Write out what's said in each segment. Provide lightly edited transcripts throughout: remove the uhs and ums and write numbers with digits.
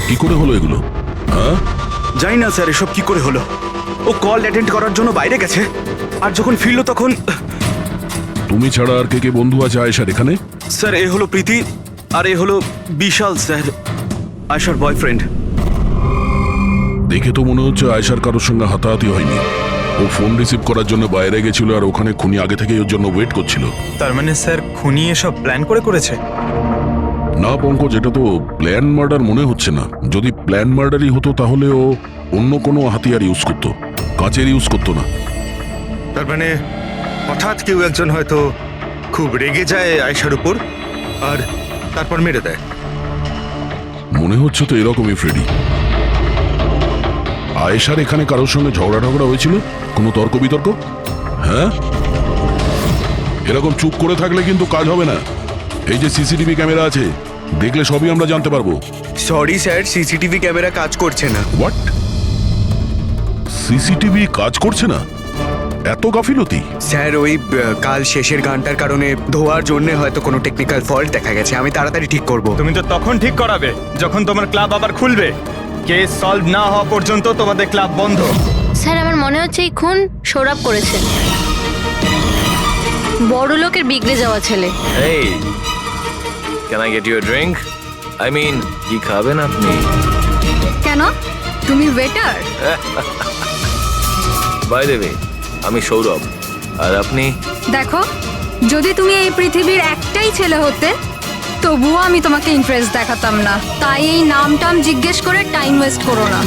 কি করে হলো এগুলো? হ্যাঁ, জানি না স্যার এসব কি করে হলো। ও কল অ্যাটেন্ড করার জন্য বাইরে গেছে, আর যখন ফিরলো তখন তুমি ছাড়া আর কে কে বন্ধু আছে আয়েশার এখানে? স্যার এ হলো প্রীতি, আর এ হলো বিশাল স্যার, আয়েশার বয়ফ্রেন্ড। দেখে তো মনে হচ্ছে আয়েশার কারোর সঙ্গে হাতাহাতি হয়নি। ও ফোন রিসিভ করার জন্য বাইরে গেছিল, আর ওখানে খুনি আগে থেকে ওর জন্য ওয়েট করছিল। তার মানে স্যার খুনি এসব প্ল্যান করে করেছে? না পঙ্কজ, এটা তো প্ল্যান মার্ডার মনে হচ্ছে না। যদি প্ল্যান মার্ডারই হতো তাহলে ও অন্য কোনো হাতিয়ার ইউজ করতো, কাঁচের ইউজ করতো না। তার মানে হঠাৎ কেউ একজন হয়তো খুব রেগে যায় আয়েশার উপর, আর তারপর মেরে দেয়। মনে হচ্ছে তো এরকমই ফ্রেডি। আয়েশার এখানে কারোর সঙ্গে ঝগড়া ঝগড়া হয়েছিল? কোনো তর্ক বিতর্ক? হ্যাঁ, এরকম চুপ করে থাকলে কিন্তু কাজ হবে না। এই যে সিসিটিভি ক্যামেরা আছে, দেখলে সবই আমরা জানতে পারবো। সরি স্যার, সিসিটিভি ক্যামেরা কাজ করছে না। হোয়াট? সিসিটিভি কাজ করছে না? এত গাফিলতি? স্যার ওই কাল শেষের গানটার কারণে ধোয়ার জন্য হয়তো কোনো টেকনিক্যাল ফল্ট দেখা গেছে। আমি তাড়াতাড়ি ঠিক করব। তুমি তো তখন ঠিক করাবে যখন তোমার ক্লাব আবার খুলবে। কেস সলভ না হওয়া পর্যন্ত তোমাদের ক্লাব বন্ধ। স্যার আমার মনে হচ্ছে এই খুন সৌরভ করেছে। বড় লোকের বিগড়ে যাওয়া ছেলে। Hey, can I get you a drink? I mean, কি খাবেন আপনি? কেন? তুমি ওয়েটার? By the way, আমি সৌরভ, আর আপনি? দেখো, যদি তুমি এই পৃথিবীর একটাই ছেলে হতে তবুও আমি তোমাকে ইন্টারেস্ট দেখাতাম না। তাই এই নাম টাম জিজ্ঞেস করে টাইম ওয়েস্ট করো না।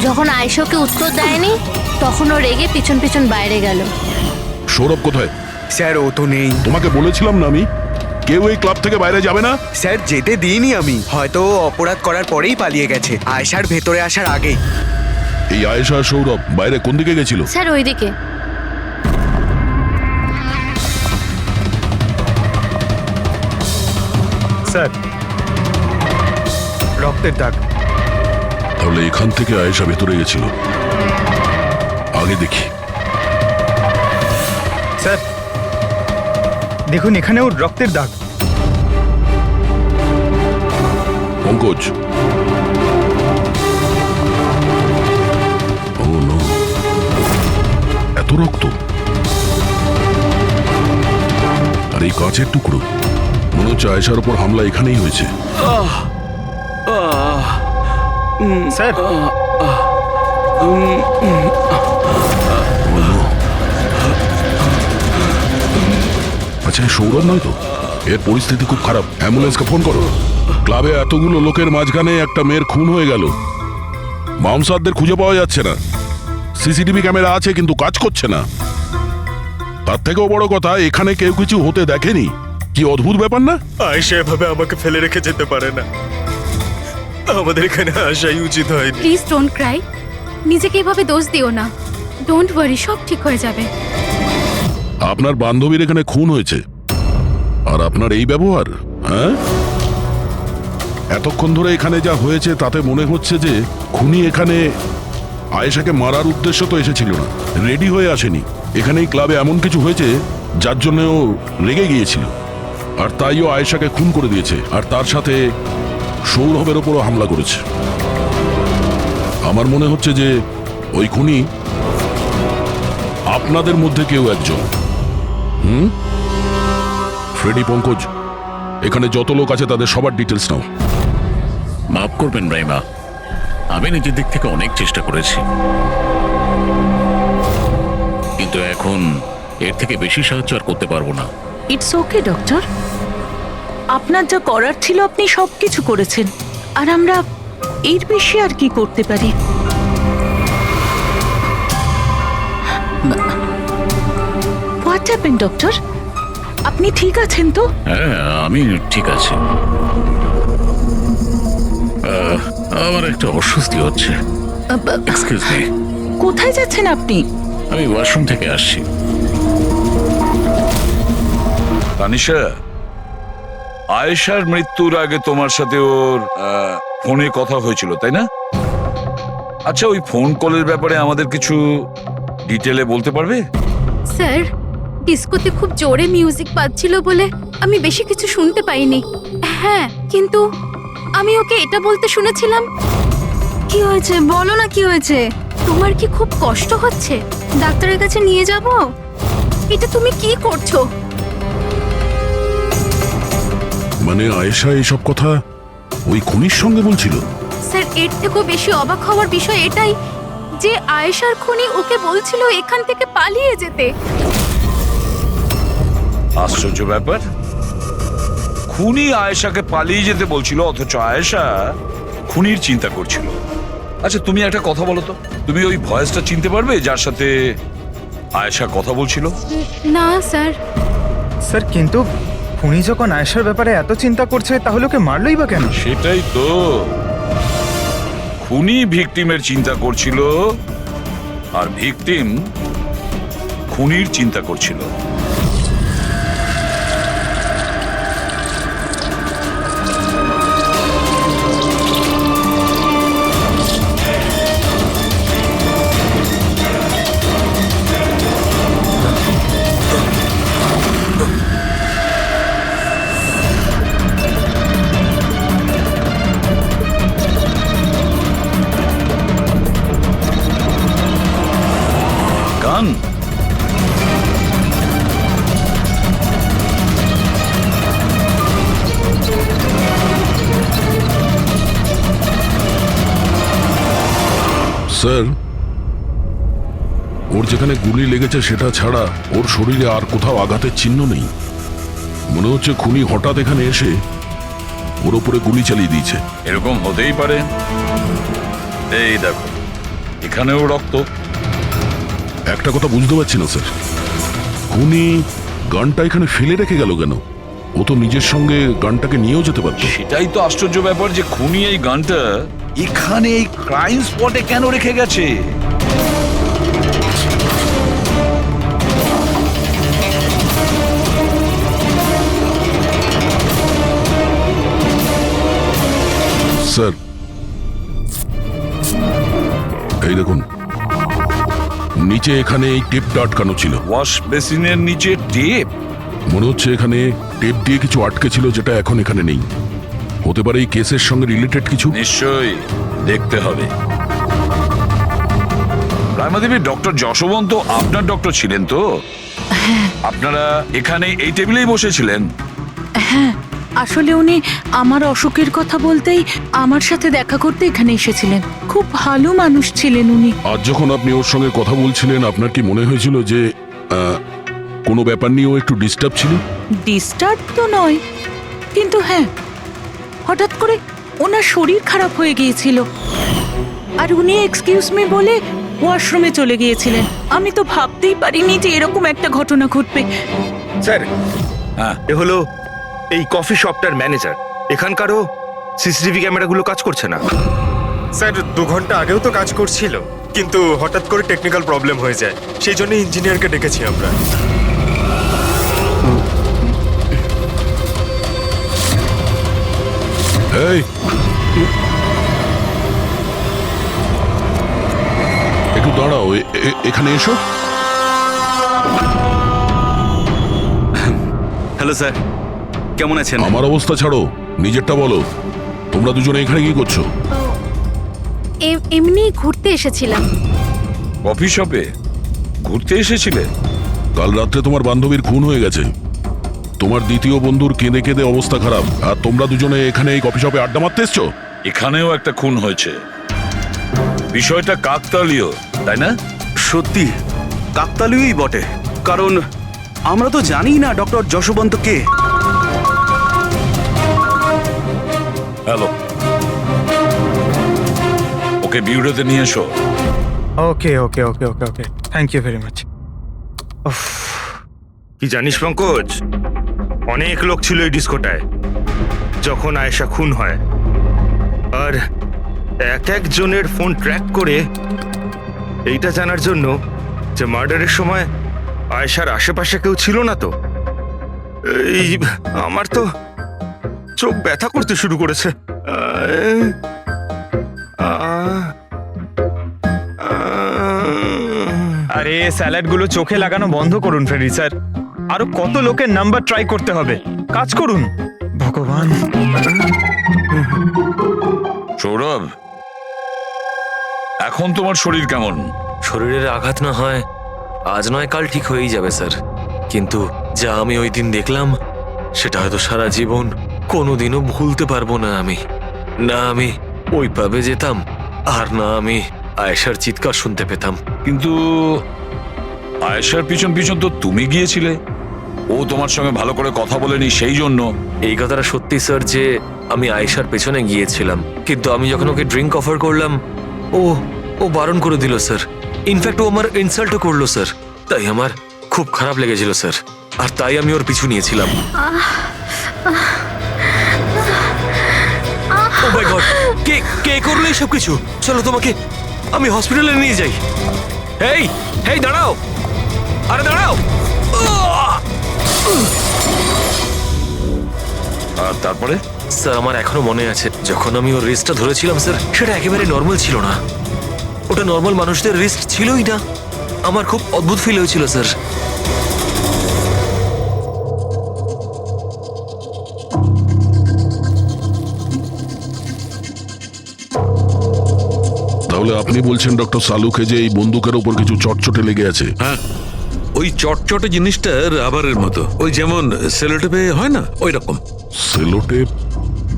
যখন আয়েশাকে উত্তর দেয়নি তখন ও রেগে পিছন পিছন বাইরে গেল। সৌরভ কোথায়? স্যার ও তো নেই। তোমাকে বলেছিলাম না আমি, কেউ এই ক্লাব থেকে বাইরে যাবে না। স্যার যেতে দিইনি আমি, হয়তো ও অপরাধ করার পরেই পালিয়ে গেছে, আয়েশার ভেতরে আসার আগেই। এই আয়েশা আর সৌরভ বাইরে কোন দিকে গেছিল? স্যার ওইদিকে। স্যার রক্তের দাগ। তাহলে এখান থেকে আয়েশা ভেতরে গেছিল। আগে দেখি। স্যার দেখুন, এখানেও রক্তের দাগ। পঙ্কজ, ও নো, এত রক্ত! আর এই কাঁচের টুকরো, মনে হচ্ছে আয়েশার উপর হামলা এখানেই হয়েছে। স্যার আচ্ছা, সৌরভ নয় তো? এর পরিস্থিতি খুব খারাপ, অ্যাম্বুলেন্সকে ফোন করো। ক্লাবে এতগুলো লোকের মাঝখানে একটা মেয়ের খুন হয়ে গেল। মামসাদদের খুঁজে পাওয়া যাচ্ছে না। সিসিটিভি ক্যামেরা আছে কিন্তু কাজ করছে না। তার থেকেও বড় কথা, এখানে কেউ কিছু হতে দেখেনি। কি অদ্ভুত ব্যাপার না? আয়েশা এভাবে আমাকে ফেলে রেখে যেতে পারে না। আমাদের এখানে আসাই উচিত হয়নি। Please don't Cry. নিজেকে এভাবে দোষ দিও না। ডোন্ট ওয়ারি, সব ঠিক হয়ে যাবে। আপনার বান্ধবীর এখানে খুন হয়েছে, আর আপনার এই ব্যবহার? হ্যাঁ, এতক্ষণ ধরে এখানে যা হয়েছে তাতে মনে হচ্ছে যে খুনি এখানে আয়েশাকে মারার উদ্দেশ্য তো এসেছিল না, রেডি হয়ে আসেনি। এখানেই ক্লাবে এমন কিছু হয়েছে যার জন্য ও রেগে গিয়েছিল, আর তাই ও আয়েশাকে খুন করে দিয়েছে, আর তার সাথে সৌরভের ওপরও হামলা করেছে। আমার মনে হচ্ছে যে ওই খুনি আপনাদের মধ্যে কেউ একজন। ফ্রেডি, পঙ্কজ, এখানে যত লোক আছে তাদের সবার ডিটেলস নাও। মাফ করবেন রাইমা, আমি নিজের দিক থেকে অনেক চেষ্টা করেছি, কিন্তু এখন এর থেকে বেশি সাহায্য আর করতে পারবো না। ইটস ওকে ডক্টর, আপনার যা করার ছিল আপনি সবকিছু করেছেন, আর আমরা এর বেশি আর কি করতে পারি? What happen doctor? আপনি ঠিক আছেন তো? হ্যাঁ, আমি ঠিক আছি। আমার একটা অস্বস্তি হচ্ছে। Excuse me. কোথায় যাচ্ছেন আপনি? আমি ওয়াশরুম থেকে আসছি। তানিশা, আয়েশার মৃত্যুর আগে তোমার সাথে ওর ফোনে কথা হয়েছিল, তাই না? আচ্ছা, ওই ফোন কলের ব্যাপারে আমাদের কিছু ডিটেলে বলতে পারবে? স্যার, ডিস্কোতে খুব জোরে মিউজিক বাজছিল বলে আমি বেশি কিছু শুনতে পাইনি। হ্যাঁ, কিন্তু আমি ওকে এটা বলতে শুনেছিলাম, কি হয়েছে বলো না, কি হয়েছে? তোমার কি খুব কষ্ট হচ্ছে? ডাক্তারের কাছে নিয়ে যাব? এটা তুমি কি করছো? মানে আয়েশা এইসব কথা ওই খুনির সঙ্গে বলছিল? স্যার, এর থেকেও বেশি অবাক হওয়ার বিষয় এটাই যে আয়েশার খুনি ওকে বলছিল এখান থেকে পালিয়ে যেতে। আশ্চর্য ব্যাপার, খুনি আয়েশাকে পালিয়ে যেতে বলছিল অথচ আয়েশা খুনির চিন্তা করছিল। আচ্ছা তুমি একটা কথা বলো তো, তুমি ওই ভয়েসটা চিনতে পারবে যার সাথে আয়েশা কথা বলছিল? না স্যার। স্যার, কিন্তু খুনি যখন আয়েশার ব্যাপারে এত চিন্তা করছে তাহলে ওকে মারলই বা কেন? সেটাই তো, খুনি ভিকটিমের চিন্তা করছিল আর ভিকটিম খুনির চিন্তা করছিল। গান স্যার, ওর যেখানে গুলি লেগেছে সেটা ছাড়া ওর শরীরে আর কোথাও আঘাতের চিহ্ন নেই। মনে হচ্ছে খুনি হঠাৎ এখানে এসে ওর উপরে গুলি চালিয়ে দিয়েছে। এরকম হতেই পারে। এই দেখো, এখানেও রক্ত। একটা কথা বুঝতে পারছি না স্যার, খুনি গানটা এখানে ফেলে রেখে গেল কেন? ও তো নিজের সঙ্গে গানটাকে নিয়েও যেতে পারত। সেটাই তো আশ্চর্য ব্যাপার যে খুনি এই গানটা এখানে এই ক্রাইম স্পটে কেন রেখে গেছে? স্যার, এই দেখুন, নিচে এখানে এই টেপটা আটকানো ছিল। ওয়াশ বেসিনের নিচে টেপ? মনে হচ্ছে এখানে টেপ দিয়ে কিছু আটকে ছিল যেটা এখন এখানে নেই। হতে পারে এই কেসের সঙ্গে রিলেটেড কিছু। নিশ্চয়ই দেখতে হবে। রায়মাদেবী, ডক্টর যশবন্ত আপনার ডক্টর ছিলেন তো? আপনারা এখানে এই টেবিলেই বসেছিলেন? হ্যাঁ, আসলে উনি আমার অসুখের কথা বলতেই আমার সাথে দেখা করতে এখানে এসেছিলেন। খুব ভালো মানুষ ছিলেন উনি। আজ যখন আপনি ওর সঙ্গে কথা বলছিলেন আপনার কি মনে হয়েছিল যে কোনো ব্যাপার নিয়ে ও একটু ডিস্টার্ব ছিল? ডিস্টার্ব তো নয়, কিন্তু হ্যাঁ, হঠাৎ করে ওনার শরীর খারাপ হয়ে গিয়েছিল আর উনি এক্সকিউজ মি বলে ওয়াশরুমে চলে গিয়েছিলেন। আমি তো ভাবতেই পারিনি যে এরকম একটা ঘটনা ঘটবে। স্যার, হ্যাঁ, এ হলো এই কফি শপটার ম্যানেজার। এখানকারও সিসিটিভি ক্যামেরাগুলো কাজ করছে না। স্যার, 2 ঘন্টা আগেও তো কাজ করছিল, কিন্তু হঠাৎ করে টেকনিক্যাল প্রবলেম হয়ে যায়, সেই জন্য ইঞ্জিনিয়ারকে ডেকেছি আমরা। এই, একটু দাঁড়াও, এখানে এসো। হ্যালো স্যার, কেমন আছেন? আমার অবস্থা ছাড়ো, নিজেরটা বলো। তোমরা দুজনে এখানে কি করছো? এমনি ঘুরতে এসেছিলাম। কফি শপে ঘুরতে এসেছিলে? কাল রাত্রে তোমার বান্ধবীর খুন হয়ে গেছে। তোমার দ্বিতীয় বন্ধুর কেঁদে কেঁদে অবস্থা খারাপ, আর তোমরা দুজনে এখানে এই কফি শপে আড্ডা মারতে এসছো? এখানেও একটা খুন হয়েছে। বিষয়টা কাকতালীয়, তাই না? সত্যি কাকতালীয়ই বটে, কারণ আমরা তো জানি না ডক্টর যশবন্ত কে। হ্যালো, ওকে বিউরোতে নিয়ে এসো। ওকে ওকে ওকে ওকে ওকে, থ্যাংক ইউ ভেরি মাচ। কি জানিস পঙ্কজ, অনেক লোক ছিল এই ডিস্কোটায় যখন আয়েশা খুন হয়, আর এক একজনের ফোন ট্র্যাক করে এইটা জানার জন্য যে মার্ডারের সময় আয়েশার আশেপাশে কেউ ছিল না। তো এই আমার তো চোখ ব্যথা করতে শুরু করেছে। আরে স্যালাডগুলো চোখে লাগানো বন্ধ করুন ফ্রেডি স্যার। আরো কত লোকের নাম্বার ট্রাই করতে হবে? কাজ করুন ভগবান। সৌরভ, এখন তোমার শরীর কেমন? শরীরের আঘাত না হয় আজ নয় কাল ঠিক হয়েই যাবে স্যার, কিন্তু যা আমি ওই দিন দেখলাম সেটা হয়তো সারা জীবন কোনোদিনও ভুলতে পারবো না আমি। না আমি ওই পাবে যেতাম, আর না আমি আয়েশার চিৎকার শুনতে পেতাম। কিন্তু আয়েশার পিছন পিছন তো তুমি গিয়েছিলে, ও তোমার সঙ্গে ভালো করে কথা বলেনি সেই জন্য। এই কথাটা সত্যি স্যার যে আমি আয়েশার পেছনে গিয়েছিলাম, কিন্তু আমি যখন ওকে ড্রিঙ্ক অফার করলাম ও ও বারণ করে দিল স্যার। ইনফ্যাক্ট ও আমার ইনসাল্টও করলো স্যার। তাই আমার খুব খারাপ লেগেছিল স্যার, আর তাই আমি ওর পিছু নিয়েছিলাম। ও মাই গড, কে কে করলো এইসব কিছু? চলো তোমাকে আমি হসপিটালে নিয়ে যাই। এই এই দাঁড়াও, আরে দাঁড়াও। আর তারপরে? স্যার আমার এখনো মনে আছে যখন আমি ওর রিস্টটা ধরেছিলাম স্যার, সেটা একেবারে নর্মাল ছিল না। ওটা নর্মাল মানুষদের রিস্ট ছিলই না। আমার খুব অদ্ভুত ফিল হয়েছিল স্যার। তাহলে আপনি বলছেন ডক্টর সালুকে যে এই বন্দুকের উপর কিছু চটচটে লেগে আছে? হ্যাঁ, ওই চটচটে জিনিসটা রাবারের মতো, ওই যেমন সেলোটেপে হয় না, ওই রকম। সেলোটেপ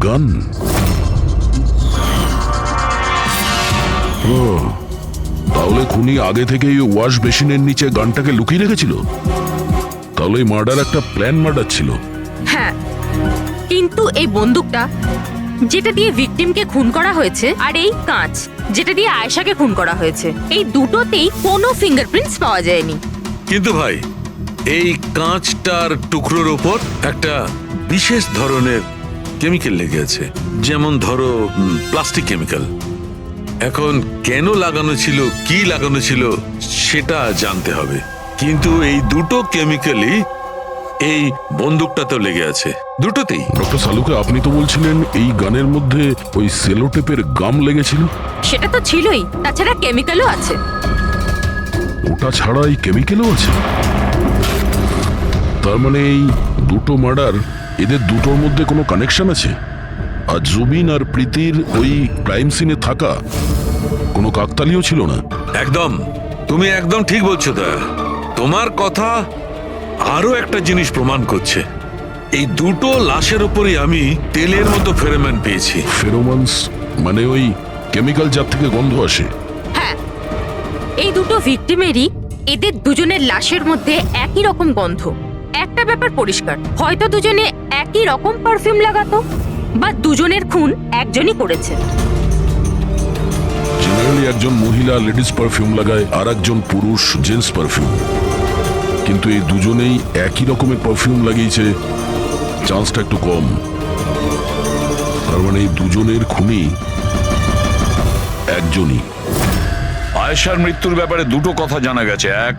গান? ও, তাহলে খুনি আগে থেকেই ওয়াশ বেসিনের নিচে গানটাকে লুকিয়ে রেখেছিল। তাহলে এই মার্ডার একটা প্ল্যান মার্ডার ছিল। হ্যাঁ, কিন্তু এই বন্দুকটা যেটা দিয়ে ভিকটিমকে খুন করা হয়েছে আর এই কাঁচ যেটা দিয়ে আয়েশাকে খুন করা হয়েছে, এই দুটোতেই কোনো ফিঙ্গারপ্রিন্টস পাওয়া যায়নি। কিন্তু ভাই, এই কাঁচটার টুকরোর ওপর একটা বিশেষ ধরনের কেমিক্যাল লেগে আছে, যেমন ধরো প্লাস্টিক কেমিক্যাল। এখন কেন লাগানো ছিল, কি লাগানো ছিল সেটা জানতে হবে, কিন্তু এই দুটো কেমিক্যালই এই বন্দুকটাতেও লেগে আছে, দুটোতেই। ডক্টর সালুকে, আপনি তো বলছিলেন এই গানের মধ্যে ওই সেলোটেপের গাম লেগেছিল। সেটা তো ছিলই, তাছাড়া কেমিক্যালও আছে। ওটা ছাড়া এই কেমিক্যালও আছে? তার মানে এই দুটো মার্ডার, এদের দুটোর মধ্যে কোনো কানেকশন আছে? আর জুবিন আর প্রীতির ওই ক্রাইম সিনে থাকা কোনো কাকতালীয় ছিল না? একদম, তুমি একদম ঠিক বলছো। দা, তোমার কথা আরো একটা জিনিস প্রমাণ করছে। এই দুটো লাশের উপরই আমি তেলের মতো ফেরোমন পেয়েছি। ফেরোমনস মানে ওই কেমিক্যাল যার থেকে গন্ধ আসে? হ্যাঁ, এই দুটো ভিকটিমেরই এদের দুজনের লাশের মধ্যে একই রকম গন্ধ। একটা ব্যাপার পরিষ্কার, হয়তো দুজনে একই রকম পারফিউম লাগাতো, বা দুজনের খুন একজনই করেছে। জেনারেলি একজন মহিলা লেডিস পারফিউম লাগায়, আর একজন পুরুষ জেন্টস পারফিউম। কিন্তু এই দুজনেই একই রকমের পারফিউম লাগিয়েছে, চান্সটা একটু কম। তার মানে এই দুজনের খুনি একজনই। আয়েশার মৃত্যুর ব্যাপারে দুটো কথা জানা গেছে। এক,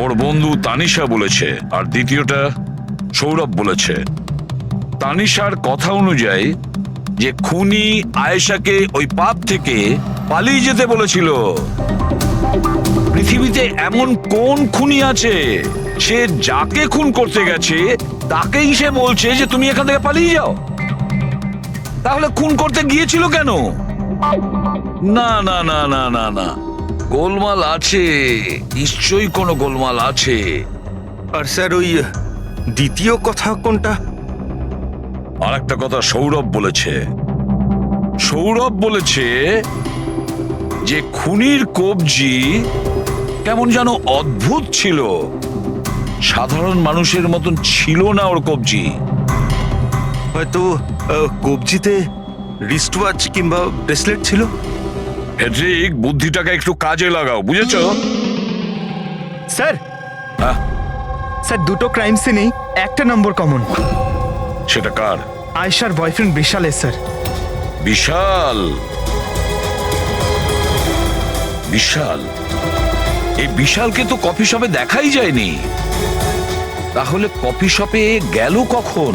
ওর বন্ধু তানিশা বলেছে, আর দ্বিতীয়টা সৌরভ বলেছে। তানিশার কথা অনুযায়ী যে খুনি আয়েশাকে ওই পাপ থেকে পালিয়ে যেতে বলেছিল। পৃথিবীতে এমন কোন খুনি আছে সে যাকে খুন করতে গেছে তাকেই সে বলছে যে তুমি এখান থেকে পালিয়ে যাও? তাহলে খুন করতে গিয়েছিল কেন? না না না না না না, গোলমাল আছে, নিশ্চয়ই কোনো গোলমাল আছে। আর স্যার, ওই দ্বিতীয় কথা কোনটা? আর একটা কথা সৌরভ বলেছে। সৌরভ বলেছে যে খুনির কবজি কেমন যেন অদ্ভুত ছিল, সাধারণ মানুষের মতন ছিল না ওর কবজি। হয়তো কবজিতে রিস্ট ওয়াচ কিংবা ব্রেসলেট ছিল। হেড্রিক, বুদ্ধিটাকে একটু কাজে লাগাও, বুঝেছো? স্যার, হ্যাঁ? স্যার দুটো ক্রাইম সিনেই একটা নম্বর কমন। সেটা কার? আয়েশার বয়ফ্রেন্ড বিশালের স্যার। বিশাল? বিশাল? এই বিশালকে তো কফি শপে দেখাই যায়নি, তাহলে কফি শপে গেল কখন?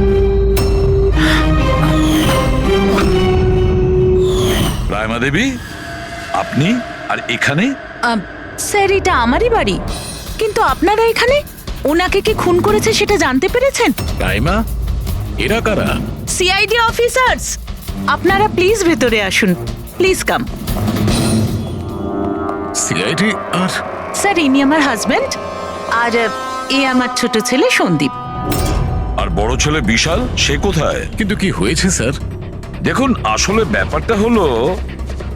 রায়মা দেবী, আপনি আর এখানে? স্যার, এটা আমারই বাড়ি, কিন্তু আপনারা এখানে? ওনাকে কি খুন করেছে সেটা জানতে পেরেছেন? রাইমা, এরা কারা? CID officers. আপনারা প্লিজ ভেতরে আসুন, প্লিজ কাম। সিআইডি আর স্যার, ইনি আমার হাজবেন্ড, আর এ আমার ছোট ছেলে সন্দীপ। আর বড় ছেলে বিশাল, সে কোথায়? কিন্তু কি হয়েছে স্যার? দেখুন, আসলে ব্যাপারটা হলো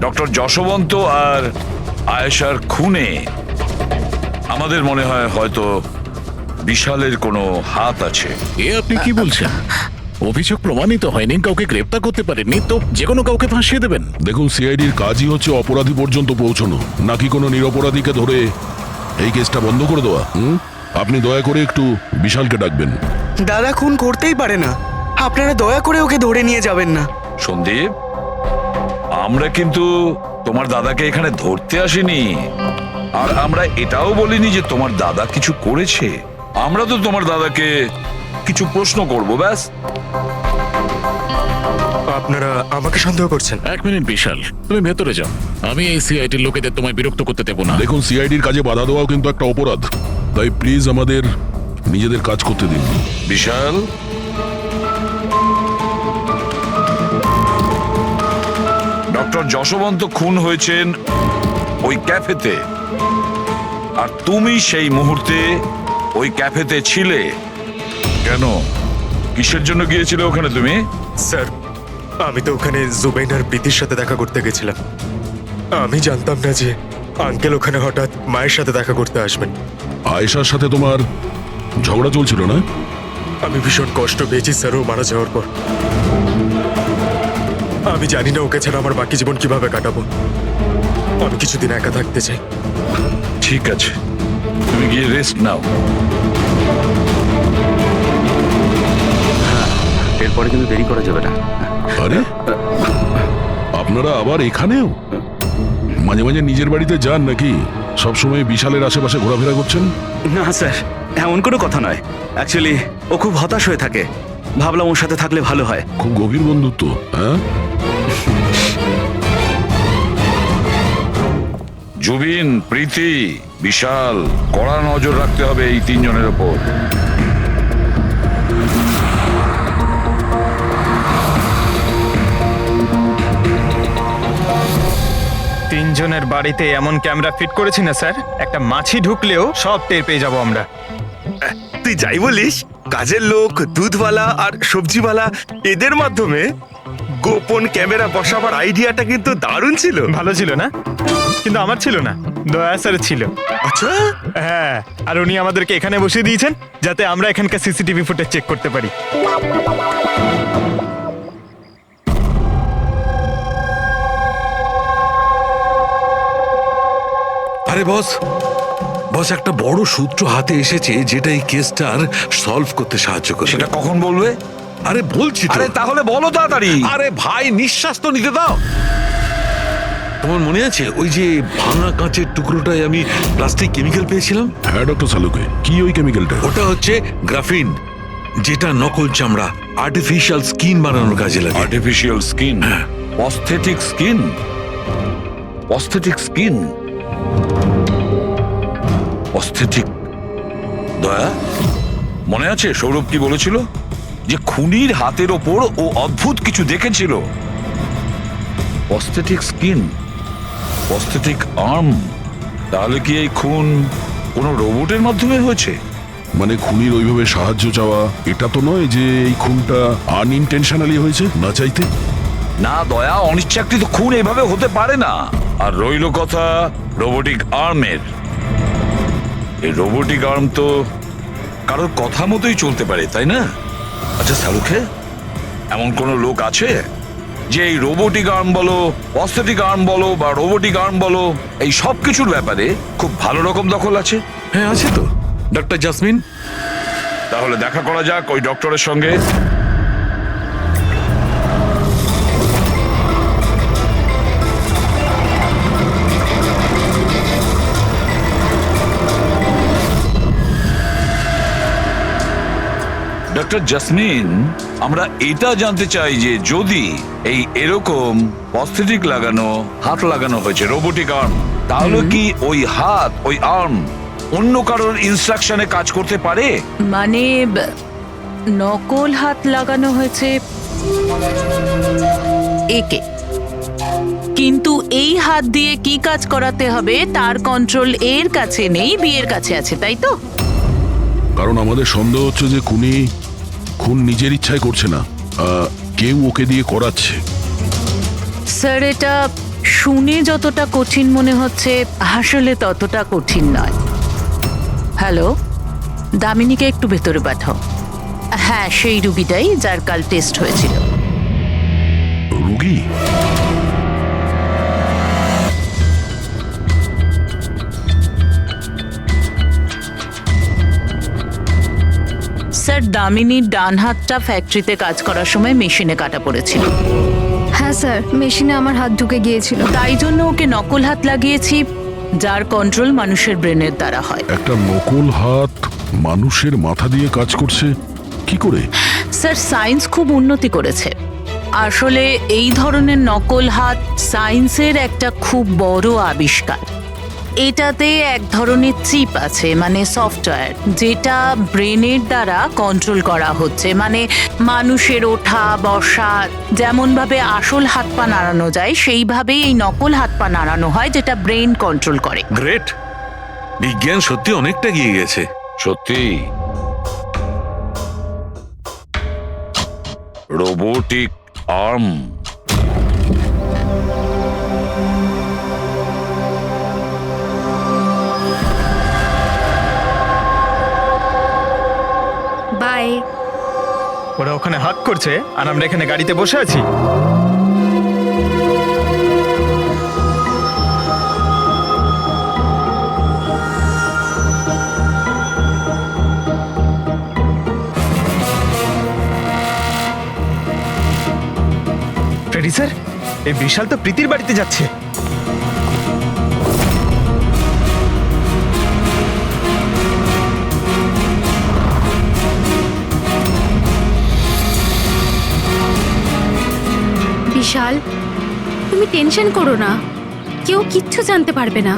ডক্টর যশবন্ত আর আয়েশার খুনে আমাদের মনে হয় হয়তো বিশালের কোনো হাত আছে। এ আপনি কি বলছেন? অভিযোগ প্রমাণিত হয়নি, কাউকে গ্রেপ্তার করতে পারেননি, তো যে কোনো কাউকে ফাঁসিয়ে দেবেন? দেখুন, সিআইডির কাজই হচ্ছে অপরাধী পর্যন্ত পৌঁছানো, নাকি কোনো নিরপরাধীকে ধরে এই কেসটা বন্ধ করে দেওয়া। আপনি দয়া করে একটু বিশালকে ডাকবেন। দাদা খুন করতেই পারে না, আপনারা দয়া করে ওকে ধরে নিয়ে যাবেন না। সন্দীপ, আমরা কিন্তু তোমার দাদাকে এখানে ধরতে আসিনি, আর আমরা এটাও বলিনি যে তোমার দাদা কিছু করেছে। আমরা তো তোমার দাদাকে কিছু প্রশ্ন করব, ব্যাস। আপনারা আমাকে সন্দেহ করছেন? এক মিনিট বিশাল, তুমি ভেতরে যাও। আমি এই সিআইডির লোকেদের তোমায় বিরক্ত করতে দেবো না। দেখুন, সিআইডির কাজে বাধা দেওয়াও কিন্তু একটা অপরাধ, তাই প্লিজ আমাদের নিজেদের কাজ করতে দিন। বিশাল, ডক্টর যশবন্ত খুন হয়েছেন ওই ক্যাফেতে, আর তুমি সেই মুহূর্তে ওই ক্যাফেতে ছিলে। কেন, কিসের জন্য গিয়েছিলে ওখানে তুমি? স্যার, আমি তো ওখানে জুবাইন আর প্রীতির সাথে দেখা করতে গেছিলাম। আমি জানতাম না যে আঙ্কেল ওখানে হঠাৎ মায়ের সাথে দেখা করতে আসবেন। আয়েশার সাথে তোমার ঝগড়া চলছিল না? আমি ভীষণ কষ্ট পেয়েছি স্যার ও মারা যাওয়ার পর। আমি জানি না ওকে ছাড়া আমার বাকি জীবন কিভাবে কাটাবো। আমি কিছুদিন একা থাকতে চাই। ঠিক আছে, তুমি গিয়ে রেস্ট নাও। এরপরে কিন্তু দেরি করা যাবে না। আরে, আপনারা আবার এখানেও? মাঝে মাঝে নিজের বাড়িতে যান নাকি? সবসময় বিশালের আশেপাশে ঘোরাফেরা করছেন? না স্যার, এমন কোনো কথা নয়। অ্যাকচুয়ালি ও খুব হতাশ হয়ে থাকে, ভাবলাম ওর সাথে থাকলে ভালো হয়। খুব গভীর বন্ধুত্ব, হ্যাঁ? জুবিন, প্রীতি, বিশাল, কড়া নজর রাখতে হবে এই তিনজনের ওপর। তিনজনের বাড়িতে এমন ক্যামেরা ফিট করেছি না স্যার, একটা মাছি ঢুকলেও সব টের পেয়ে যাবো আমরা। তুই যাই বলিস, কাজের লোক, দুধওয়ালা আর সবজিওয়ালা, এদের মাধ্যমে গোপন ক্যামেরা বসাবার আইডিয়াটা কিন্তু দারুণ ছিল। ভালো ছিল না? কিন্তু আমার ছিল না, দয়া স্যার ছিল। আচ্ছা, হ্যাঁ, আর উনি আমাদেরকে এখানে বসিয়ে দিয়েছেন যাতে আমরা এখানকার সিসিটিভি ফুটেজ চেক করতে পারি। আরে বস, বস একটা বড় সূত্র হাতে এসেছে যেটা এই কেসটার সলভ করতে সাহায্য করবে। সেটা কখন বলবে? আরে বলছি তো। আরে তাহলে বলো তাড়াতাড়ি। আরে ভাই, নিঃশ্বাস তো নিতে দাও। তোমার মনে আছে ওই যে ভাঙা কাঁচের টুকরোটায় আমি প্লাস্টিক কেমিক্যাল পেয়েছিলাম? হ্যাঁ ডক্টর সালুকে, কি ওই কেমিক্যালটা? ওটা হচ্ছে গ্রাফিন, যেটা নকল চামড়া, আর্টিফিশিয়াল স্কিন বানানোর কাজে লাগে। Artificial skin, aesthetic skin, aesthetic skin, aesthetic. দয়া, মনে আছে সৌরভ কি বলেছিল? যে খুনির হাতের ওপর ও অদ্ভুত কিছু দেখেছিল। Aesthetic skin, aesthetic arm. তাহলে কি এই খুন কোনো রোবটের মাধ্যমে হয়েছে? মানে খুনির ওইভাবে সাহায্য চাওয়া এটা তো নয় যে এই খুনটা আনইনটেনশনালি হয়েছে, না চাইতে? না দয়া, অনিচ্ছাকৃত খুন এভাবে হতে পারে না। আর রইল কথা রোবোটিক আর্মের। এই রোবোটিক আর্ম তো কারোর কথা মতোই চলতে পারে, তাই না? আচ্ছা সালুকে, এমন কোন লোক আছে যে এই রোবোটিক আর্ম বলো, অস্থেটিক আর্ম বলো বা রোবোটিক আর্ম বলো, এই সব কিছুর ব্যাপারে খুব ভালো রকম দখল আছে? হ্যাঁ আছে তো, ডক্টর জাসমিন। তাহলে দেখা করা যাক ওই ডক্টরের সঙ্গে। ডক্টর জাসমিন, আমরা এটা জানতে চাই যে যদি এই এরকম প্রস্থেটিক লাগানো হাত লাগানো হয়েছে, রোবোটিক আর্ম, তাহলে কি ওই হাত, ওই আর্ম অন্য কারোর ইনস্ট্রাকশনে কাজ করতে পারে? মানে নকল হাত লাগানো হয়েছে একে, কিন্তু এই হাত দিয়ে কি কাজ করাতে হবে তার কন্ট্রোল এর কাছে নেই, বিয়ের কাছে আছে, তাই তো? কারণ আমাদের সন্দেহ হচ্ছে যে খুন নিজের ইচ্ছায় করছে না, কেউ ওকে দিয়ে করাচ্ছে। স্যার, এটা শুনে যতটা কঠিন মনে হচ্ছে আসলে ততটা কঠিন নয়। হ্যালো, দামিনীকে একটু ভেতরে পাঠাও। হ্যাঁ, সেই রুগীটাই যার কাল টেস্ট হয়েছিল। রুগী? স্যার, দামিনীর ডান হাতটা ফ্যাক্টরিতে কাজ করার সময় মেশিনে কাটা পড়েছিল। হ্যাঁ স্যার, মেশিনে আমার হাত ঢুকে গিয়েছিল। তাই জন্য ওকে নকল হাত লাগিয়েছি, যার কন্ট্রোল মানুষের ব্রেনের দ্বারা হয়। একটা নকল হাত মানুষের মাথা দিয়ে কাজ করছে কি করে? স্যার, সায়েন্স খুব উন্নতি করেছে। আসলে এই ধরনের নকল হাত সায়েন্সের একটা খুব বড় আবিষ্কার। এটাতে এক ধরনের চিপ আছে, মানে সফটওয়্যার, যেটা ব্রেনের দ্বারা কন্ট্রোল করা হচ্ছে। মানে মানুষের ওঠা বসা যেমন ভাবে আসল হাত পা নাড়ানো যায়, সেইভাবেই এই নকল হাত পা নাড়ানো হয়, যেটা ব্রেন কন্ট্রোল করে। গ্রেট, বিজ্ঞান সত্যি অনেকটা এগিয়ে গেছে। সত্যি রোবোটিক আর্ম। বাই। ওরা ওখানে হাক করছে আর আমরা এখানে গাড়িতে বসে আছি। ফ্রেডি স্যার, এই বিশাল তো প্রীতির বাড়িতে যাচ্ছে। বিশাল, তুমি টেনশন করো না, কেউ কিচ্ছু জানতে পারবে না।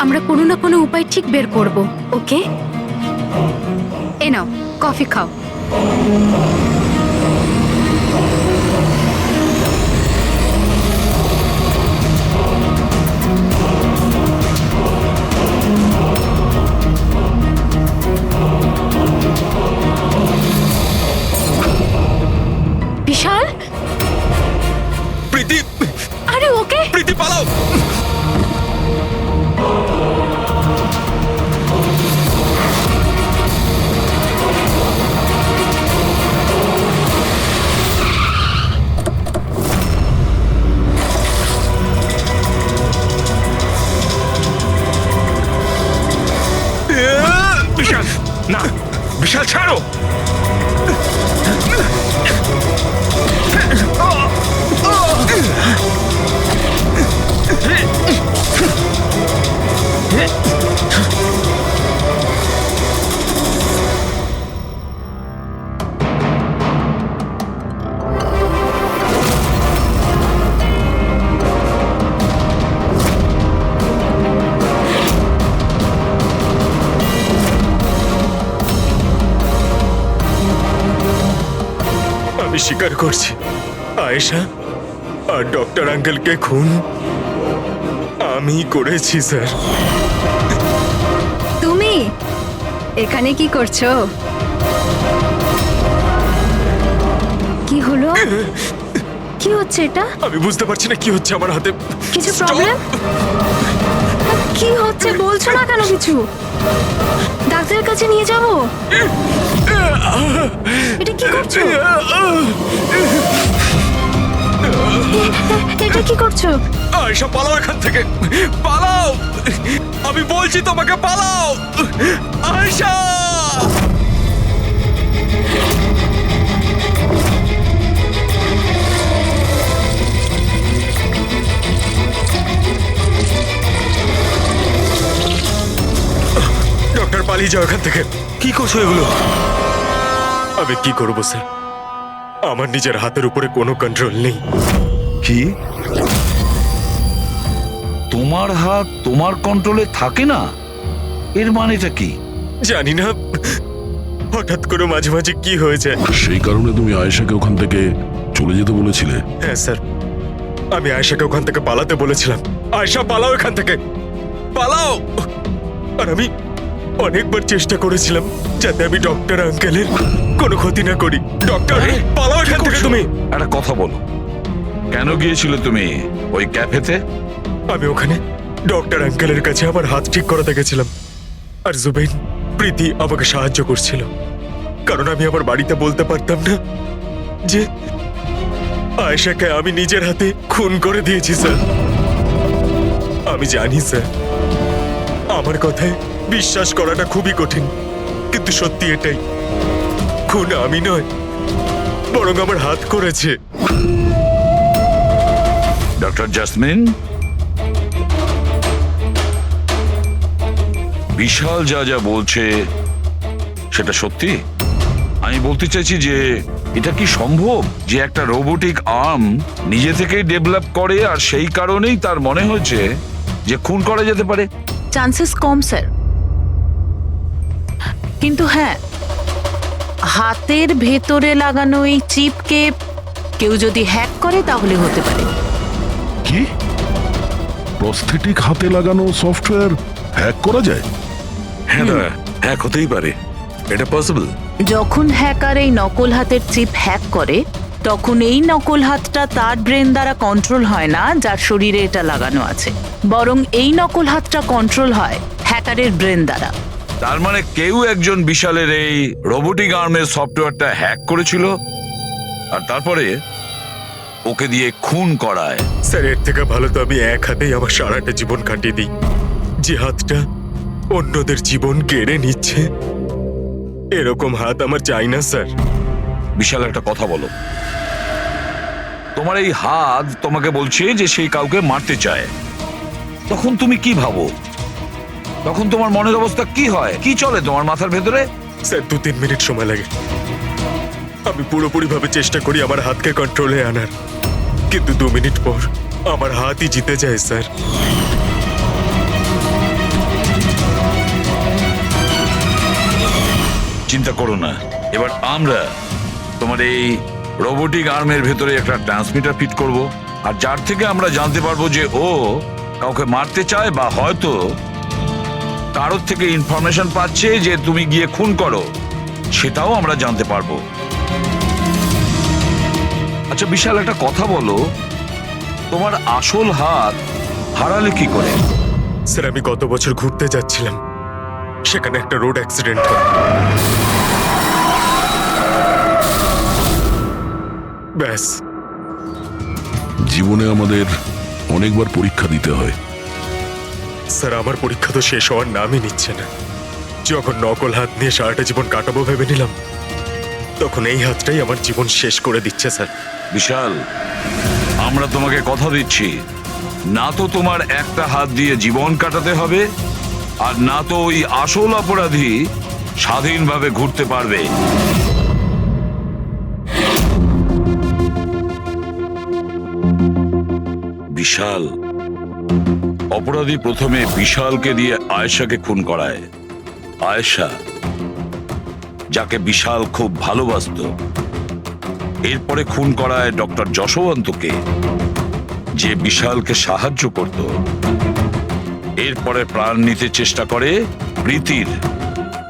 আমরা কোনো না কোনো উপায় ঠিক বের করব, ওকে? এ নাও, কফি খাও। বিশাল, প্রীতি, আরে ওকে। প্রীতি পালাও। বিশাল, না বিশাল, ছাড়ো। আমি স্বীকার করছি, আয়েশা আর ডক্টর আঙ্কেলকে খুন আমি করেছি স্যার। তুমি এখানে কি করছো? কি হলো? কি হচ্ছে এটা? আমি বুঝতে পারছি না কি হচ্ছে আমার হাতে। কিছু প্রবলেম? কি হচ্ছে বলছো না কেন কিছু? ডাক্তারের কাছে নিয়ে যাবো? এটা কি করছো? এটা কি করছো? আয়েশা, পালাও এখান থেকে, পালাও! আমি বলছি তোমাকে, পালাও আয়েশা! ডক্টর, পালিয়ে যাও এখান থেকে। কি করছো এগুলো? আমি কি করব স্যার? আমার নিজের হাতের উপরে কোনো কন্ট্রোল নেই। কি? তোমার হাত তোমার কন্ট্রোলে থাকে না? এর মানেটা কি? জানি না, হঠাৎ করে মাঝে মাঝে কি হয়ে যায়। সেই কারণে তুমি আয়েশাকে ওখান থেকে চলে যেতে বলেছিলে? হ্যাঁ স্যার, আমি আয়েশাকে ওখান থেকে পালাতে বলেছিলাম। আয়েশা পালাও এখান থেকে, পালাও। আর আমি অনেকবার চেষ্টা করেছিলাম যাতে আমি ডক্টর আঙ্কেলের কোনো ক্ষতি না করি। ডক্টর, পালাও এখান থেকে তুমি। একটা কথা বলো, কেন গিয়েছিলে তুমি ওই ক্যাফেতে? আমি ওখানে ডক্টর আঙ্কেলের কাছে আমার হাত ঠিক করাতে গেছিলাম, আর জুবেইন, প্রীতি আমাকে সাহায্য করছিল, কারণ আমি আমার বাড়িতে বলতে পারতাম না যে আয়েশাকে আমি নিজের হাতে খুন করে দিয়েছি স্যার। আমি জানি স্যার, আমার কথায় বিশ্বাস করাটা খুবই কঠিন, কিন্তু সত্যি এটাই, খুন আমি নয়, বরং আমার হাত করেছে। ডক্টর জাসমিন, বিশাল যা যা বলছে সেটা সত্যি? আমি বলতে চাইছি যে এটা কি সম্ভব যে একটা রোবোটিক আর্ম নিজে থেকেই ডেভেলপ করে আর সেই কারণেই তার মনে হয়েছে যে খুন করা যেতে পারে? চান্সেস কম স্যার, কিন্তু হ্যাঁ, হাতের ভেতরে লাগানো এই চিপকে কেউ যদি হ্যাক করে তাহলে হতে পারে। কি? প্রস্থেটিক হাতে লাগানো সফটওয়্যার হ্যাক করা যায়? হ্যাঁ দাদা, হ্যাক হতেই পারে, এটা পসিবল। যখন হ্যাকার এই নকল হাতের চিপ হ্যাক করে, তখন এই নকল হাতটা তার ব্রেন দ্বারা কন্ট্রোল হয় না যার শরীরে এটা লাগানো আছে, বরং এই নকল হাতটা কন্ট্রোল হয় হ্যাকারের ব্রেন দ্বারা। তার মানে কেউ একজন বিশালের এই রোবোটিক আর্মের সফটওয়্যারটা হ্যাক করেছিল আর তারপরে ওকে দিয়ে খুন করায়। স্যার, এর থেকে ভালো তো আমি এক হাতেই আমার সারাটা জীবন কাটিয়ে দিই। যে হাতটা অন্যদের জীবন কেড়ে নিচ্ছে, এরকম হাত আমার চাই না স্যার। বিশাল, একটা কথা বলো, তোমার এই হাত তোমাকে বলছে যে সেই কাউকে মারতে চায়, তখন তুমি কি ভাবো? তখন তোমার মনের অবস্থা কি হয়? কি চলে তোমার মাথার ভেতরে? স্যার, 2-3 মিনিট সময় লাগে। আমি পুরোপুরি ভাবে চেষ্টা করি আমার হাতকে কন্ট্রোলে আনার, কিন্তু 2 মিনিট পর আমার হাতই জিতে যায় স্যার। চিন্তা করো না, এবার আমরা তোমার এই রোবোটিক আর্মের ভেতরে একটা ট্রান্সমিটার ফিট করব, আর যার থেকে আমরা জানতে পারবো যে ও কাউকে মারতে চায় বা হয়তো কারোর থেকে ইনফরমেশন পাচ্ছে যে তুমি গিয়ে খুন করো, সেটাও আমরা জানতে পারবো। আচ্ছা বিশাল, একটা কথা বলো, তোমার আসল হাত হারালে কি করে? স্যার, আমি গত বছর ঘুরতে যাচ্ছিলাম, সেখানে একটা রোড অ্যাক্সিডেন্ট হয়। ব্যাস। জীবনে আমাদের অনেকবার পরীক্ষা দিতে হয়। স্যার, আমার পরীক্ষা তো শেষ হওয়ার নামই নিচ্ছে না। যখন নকল হাত নিয়ে সারাটা জীবন কাটাবো ভেবে নিলাম, তখন এই হাতটাই আমার জীবন শেষ করে দিচ্ছে স্যার। বিশাল, আমরা তোমাকে কথা দিচ্ছি, না তো তোমার একটা হাত দিয়ে জীবন কাটাতে হবে, আর না তো ওই আসল অপরাধী স্বাধীনভাবে ঘুরতে পারবে। বিশাল, অপরাধী প্রথমে বিশালকে দিয়ে আয়েশাকে খুন করায়। আয়েশা, যাকে বিশাল খুব ভালোবাসতো, এরপরে খুন করায় ডক্টর যশবন্তকে, যে বিশালকে সাহায্য করত। এরপরে প্রাণ নিতে চেষ্টা করে প্রীতির,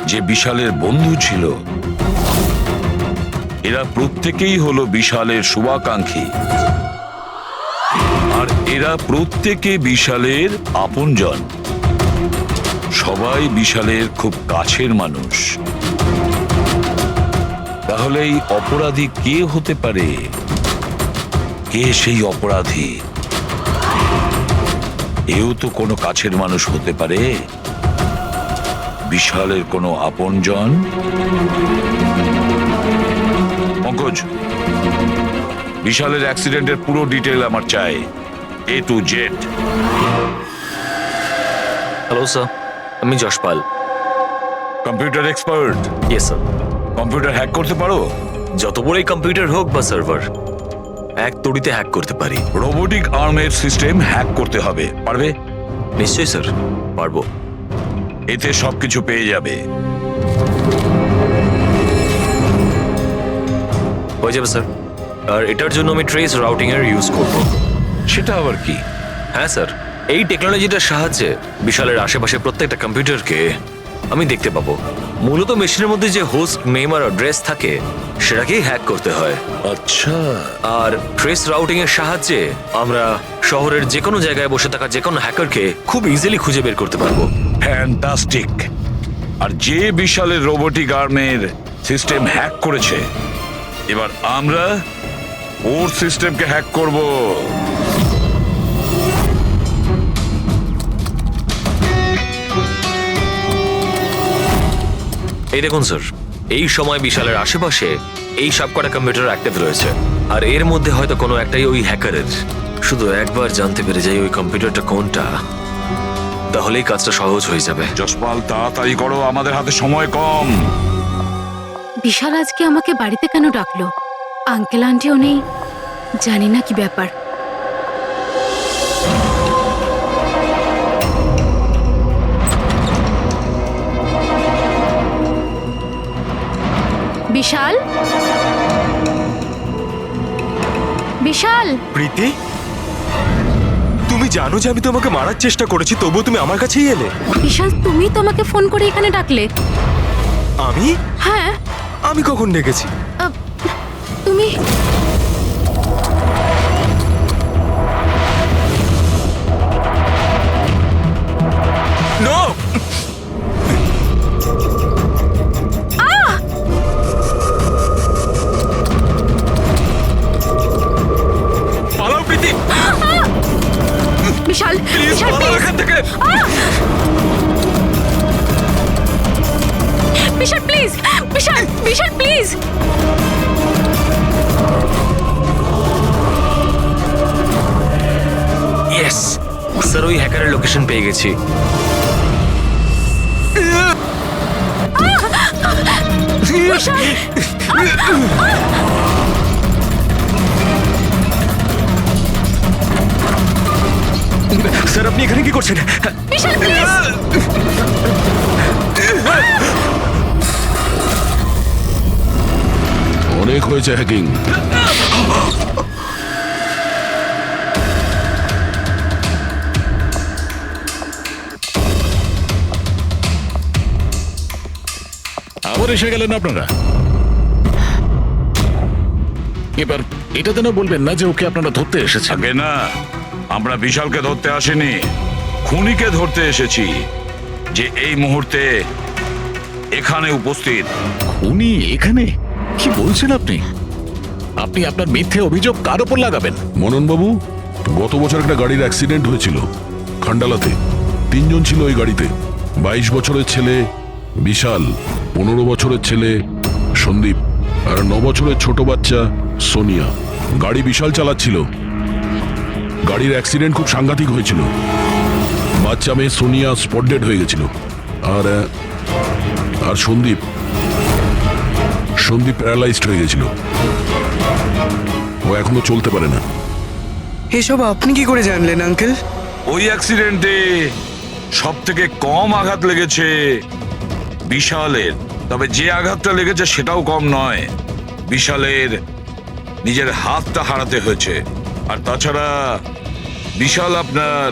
যে বিশালের বন্ধু ছিল। এরা প্রত্যেকেই হলো বিশালের শুভাকাঙ্ক্ষী, আর এরা প্রত্যেকে বিশালের আপনজন। সবাই বিশালের খুব কাছের মানুষ। তাহলে এই অপরাধী কে হতে পারে? কে সেই অপরাধী? এও তো কোনো কাছের মানুষ হতে পারে, বিশালের কোনো আপনজন। পঙ্কজ, বিশালের অ্যাক্সিডেন্টের পুরো ডিটেল আমার চাই, A to Z। Hello sir, আমি Jaspal. Computer expert? Yes sir. Computer hack করতে পারো? যত বড়ই কম্পিউটার হোক বা সার্ভার, এক তড়িতে হ্যাক করতে পারি। রোবোটিক আর্মের সিস্টেম হ্যাক করতে হবে, পারবে? নিশ্চয়ই স্যার, পারবো। এতে সবকিছু পেয়ে যাবে। হয়ে যাবে স্যার। আর এটার জন্য আমি ট্রেস রাউটিং এর ইউজ করব। সেটা আবার কি? হ্যাঁ স্যার, এই টেকনোলজিটার সাহায্যে বিশালের আশেপাশে প্রত্যেকটা কম্পিউটারকে আমি দেখতে পাবো। মূলত মেশিনের মধ্যে যে হোস্ট নেম আর অ্যাড্রেস থাকে সেটাকেই হ্যাক করতে হয়। আচ্ছা, আর ট্রেস রাউটিং এর সাহায্যে আমরা শহরের যে কোনো জায়গায় বসে থাকা যে কোনো হ্যাকারকে খুব ইজিলি খুঁজে বের করতে পারবো। ফ্যান্টাস্টিক। আর যে বিশালের রোবোটিক আর্মের সিস্টেম হ্যাক করেছে, এবার আমরা ওর সিস্টেমকে হ্যাক করব। এই দেখুন স্যার, এই সময় বিশালের আশেপাশে এই সবকটা কম্পিউটার অ্যাক্টিভ রয়েছে, আর এর মধ্যে হয়তো কোনো একটাই ওই হ্যাকারের। শুধু একবার জানতে পেরে যাই ওই কম্পিউটারটা কোনটা, তাহলেই কাজটা সহজ হয়ে যাবে। যশপাল, তাড়াতাড়ি করো, আমাদের হাতে সময় কম। বিশাল আজকে আমাকে বাড়িতে কেন ডাকলো? আঙ্কেল আন্টিও নেই, জানি না কি ব্যাপার। বিশাল, বিশাল, প্রীতি, তুমি জানো যে আমি তোমাকে মারার চেষ্টা করেছি, তবুও তুমি আমার কাছেই এলে। বিশাল, তুমি তো আমাকে ফোন করে এখানে ডাকলে। আমি? হ্যাঁ। আমি কখন ডেকেছি? তুমি নো! পালাও প্রীতি! বিশাল, প্লিজ বিশাল, পালাও please! এখান থেকে! Vishal please, Vishal, Vishal please. Yes sir, ওই হ্যাকারের লোকেশন পেয়ে গেছি। বিশাল, স্যার, আপনি এখানে কি করছেন? বিশাল প্লিজ। অনেক হয়েছে হ্যাকিং। আবার এসে গেলেন আপনারা। এবার এটা যেন বলবেন না যে ওকে আপনারা ধরতে এসেছেন। আগে না, আমরা বিশালকে ধরতে আসিনি, খুনিকে ধরতে এসেছি, যে এই মুহূর্তে এখানে উপস্থিত। উনি এখানে? কি বলছেন আপনি? আপনি আপনার মিথ্যে অভিযোগ কার ওপর লাগাবেন? মনন বাবু, গত বছর একটা গাড়ির অ্যাক্সিডেন্ট হয়েছিল খান্ডালাতে। 3 জন ছিল ওই গাড়িতে। 22 বছরের ছেলে বিশাল, 15 বছরের ছেলে সন্দীপ, আর 9 বছরের ছোট বাচ্চা সোনিয়া। গাড়ি বিশাল চালাচ্ছিল। গাড়ির অ্যাক্সিডেন্ট খুব সাংঘাতিক হয়েছিল। বাচ্চা মেয়ে সোনিয়া স্পট ডেড হয়ে গেছিল। আর আর সন্দীপ প্যারালাইজড হয়ে গেছিল। ও এখনো চলতে পারে না। এসব আপনি কি করে জানলেন আঙ্কেল? ওই অ্যাক্সিডেন্টে সব থেকে কম আঘাত লেগেছে বিশালের, তবে যে আঘাতটা লেগেছে সেটাও কম নয়। বিশালের নিজের হাতটা হারাতে হয়েছে। আর তাছাড়া বিশাল আপনার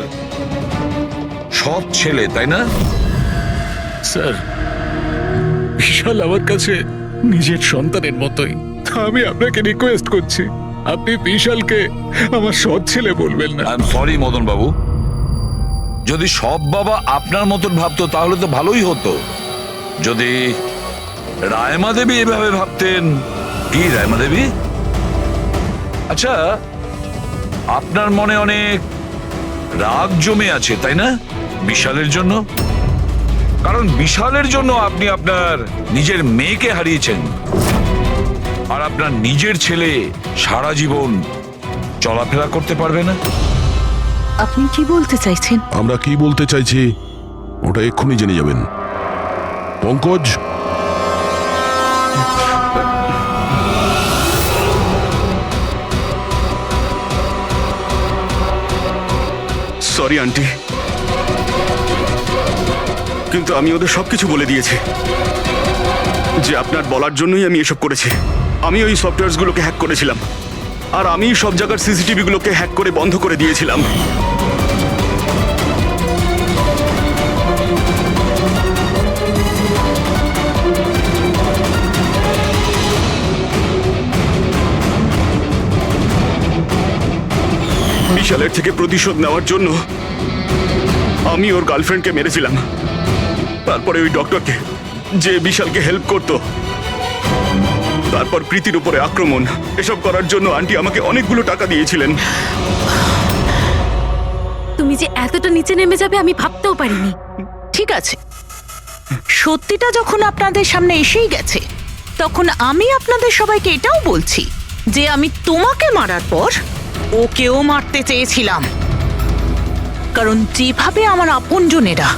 সৎ ছেলে, তাই না? স্যার, বিশাল আমার কাছে নিজের সন্তানের মতোই। আমি আপনাকে রিকোয়েস্ট করছি, আপনি বিশালকে আমার সৎ ছেলে বলবেন না। আই এম সরি মদন বাবু, যদি সব বাবা আপনার মতন ভাবতো তাহলে তো ভালোই হতো। যদি রায়মা দেবী এভাবে ভাবতেন। কি রায়মা দেবী? আচ্ছা, আপনার মনে অনেক রাগ জমে আছে, তাই না বিশালের জন্য? কারণ বিশালের জন্য আপনি আপনার নিজের মেয়েকে হারিয়েছেন, আর আপনার নিজের ছেলে সারা জীবন চলাফেরা করতে পারবে না। আপনি কি বলতে চাইছেন? আমরা কি বলতে চাইছি ওটা এক্ষুনি জেনে যাবেন। পঙ্কজ, সরি আন্টি, কিন্তু আমি ওদের সবকিছু বলে দিয়েছি যে আপনার বলার জন্যই আমি এসব করেছি। আমি ওই সফটওয়্যারগুলোকে হ্যাক করেছিলাম, আর আমি সব জায়গার সিসিটিভিগুলোকে হ্যাক করে বন্ধ করে দিয়েছিলাম। বিশালের থেকে প্রতিশোধ নেওয়ার জন্য আমি ওর গার্লফ্রেন্ডকে মেরেছিলাম। তারপরে ওই ডক্টরকে, যে বিশালকে হেল্প করতো, তারপর প্রীতির উপরে আক্রমণ। এসব করার জন্য আন্টি আমাকে অনেকগুলো টাকা দিয়েছিলেন। তুমি যে এতটা নিচে নেমে যাবে আমি ভাবতেও পারিনি। ঠিক আছে, সত্যিটা যখন আপনাদের সামনে এসেই গেছে, তখন আমি আপনাদের সবাইকে এটাও বলছি যে আমি তোমাকে মারার পর ওকেও মারতে চেয়েছিলাম। কারণ যেভাবে আমার আপনজনেরা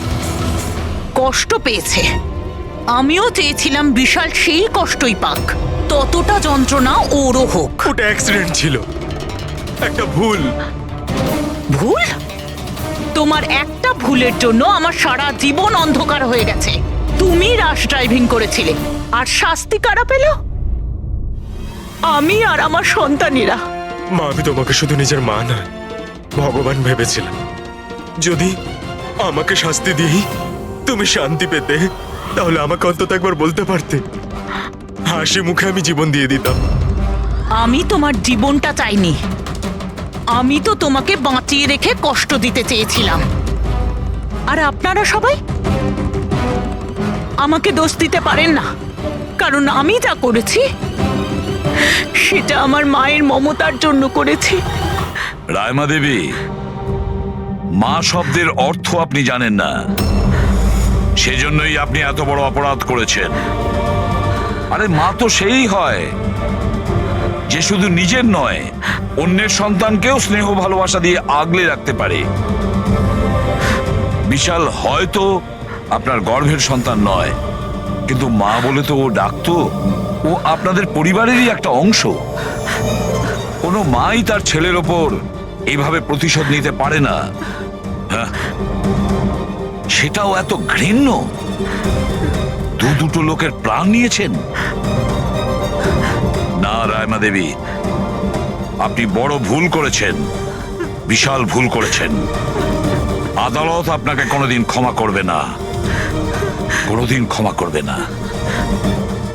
কষ্ট পেয়েছে, আমিও চেয়েছিলাম বিশাল সেই কষ্টই পাক, ততটা যন্ত্রণা ওরও হোক। ওটা অ্যাক্সিডেন্ট ছিল, একটা ভুল। ভুল? তোমার একটা ভুলের জন্য আমার সারা জীবন অন্ধকার হয়ে গেছে। তুমি রাশ ড্রাইভিং করেছিলে, আর শাস্তি কারা পেল? আমি আর আমার সন্তানেরা। মা, আমি তোমাকে শুধু নিজের মা নয়, ভগবান ভেবেছিলাম। যদি আমাকে শাস্তি দিই তুমি শান্তি পেতে, তাহলে আমাকে অন্তত একবার বলতে পারতে। হাসি মুখে আমি জীবন দিয়ে দিতাম। আমি তোমার জীবনটা চাইনি, আমি তো তোমাকে বাঁচিয়ে রেখে কষ্ট দিতে চেয়েছিলাম। আর আপনারা সবাই আমাকে দোষ দিতে পারেন না, কারণ আমি যা করেছি সেটা আমার মায়ের মমতার জন্য করেছি। রায়মা দেবী, মা শব্দের অর্থ আপনি জানেন না, সেজন্যই আপনি এত বড় অপরাধ করেছেন। আরে মা তো সেই হয় যে শুধু নিজের নয়, অন্যের সন্তানকেও স্নেহ ভালোবাসা দিয়ে আগলে রাখতে পারে। বিশাল হয়তো আপনার গর্ভের সন্তান নয়, কিন্তু মা বলে তো ও ডাকতো। ও আপনাদের পরিবারেরই একটা অংশ। কোনো মাই তার ছেলের ওপর এইভাবে প্রতিশোধ নিতে পারে না। হ্যাঁ, সেটাও এত ঘৃণ্য। দুটো লোকের প্রাণ নিয়েছেন। না রায়মা দেবী, আপনি বড় ভুল করেছেন, বিশাল ভুল করেছেন। আদালত আপনাকে কোনোদিন ক্ষমা করবে না, কোনোদিন ক্ষমা করবে না।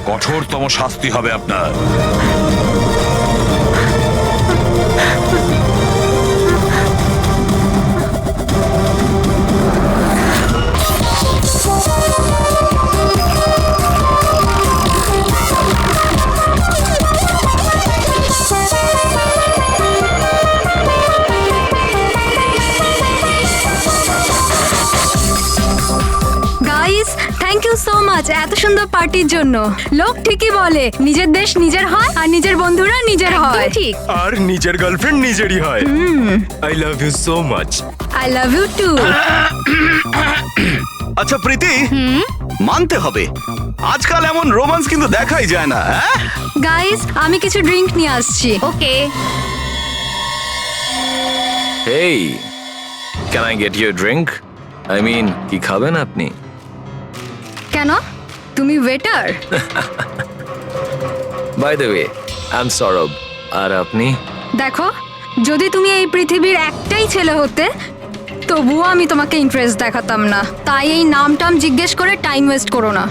কঠোরতম শাস্তি হবে আপনার। Guys, thank you so much এত সুন্দর পার্টির জন্য। লোক ঠিকই বলে, নিজের দেশ নিজের হয় আর নিজের বন্ধুরা নিজের হয়। ঠিক। আর নিজের গার্লফ্রেন্ড নিজেরই হয়। I love you so much. I love you too. আচ্ছা প্রীতি, মানতে হবে আজকাল এমন রোমান্স কিন্তু দেখাই যায় না। গাইস, আমি কিছু ড্রিঙ্ক নিয়ে আসছি। Okay. Hey, can I get you drink? I mean, কি খাবেন আপনি? কেন? তুমি waiter? By the way, I am Sourav. আর আপনি? দেখো, যদি তুমি এই পৃথিবীর একটাই ছেলে হতে, তবুও আমি তোমাকে ইন্টারেস্ট দেখাতাম না। তাই এই নাম টাম জিজ্ঞেস করে টাইম ওয়েস্ট করো না।